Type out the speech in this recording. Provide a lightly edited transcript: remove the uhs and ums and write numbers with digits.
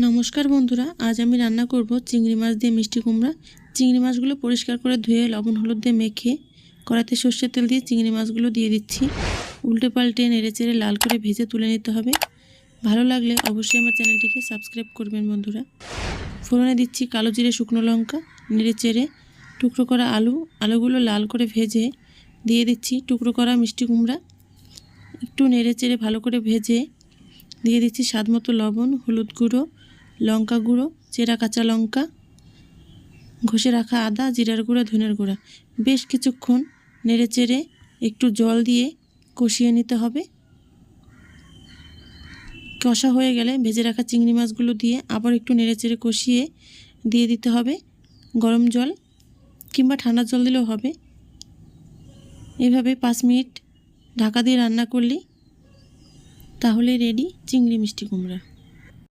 নমস্কার বন্ধুরা, আজ আমি রান্না করব চিংড়ি মাছ দিয়ে মিষ্টি কুমড়া। চিংড়ি মাছগুলো পরিষ্কার করে ধুয়ে লবণ হলুদ দিয়ে মেখে কড়াতে সর্ষের তেল দিয়ে চিংড়ি মাছগুলো দিয়ে দিচ্ছি। উল্টে পাল্টে নেড়েচেড়ে লাল করে ভেজে তুলে নিতে হবে। ভালো লাগলে অবশ্যই আমার চ্যানেলটিকে সাবস্ক্রাইব করবেন বন্ধুরা। ফোড়নে দিচ্ছি কালো জিরে, শুকনো লঙ্কা, নেড়েচেড়ে টুকরো করা আলুগুলো লাল করে ভেজে দিয়ে দিচ্ছি টুকরো করা মিষ্টি কুমড়া। একটু নেড়েচেড়ে ভালো করে ভেজে দিয়ে দিচ্ছি স্বাদ মতো লবণ, হলুদ গুঁড়ো, লঙ্কা গুঁড়ো, চেরা কাঁচা লঙ্কা, ঘষে রাখা আদা, জিরার গুঁড়া, ধনের গুঁড়া। বেশ কিছুক্ষণ নেড়েচেড়ে একটু জল দিয়ে কষিয়ে নিতে হবে। কষা হয়ে গেলে ভেজে রাখা চিংড়ি মাছগুলো দিয়ে আবার একটু নেড়েচেড়ে কষিয়ে দিয়ে দিতে হবে গরম জল কিংবা ঠান্ডা জল দিলেও হবে। এভাবে 5 মিনিট ঢাকা দিয়ে রান্না করলেই তাহলে রেডি চিংড়ি মিষ্টি কুমড়া।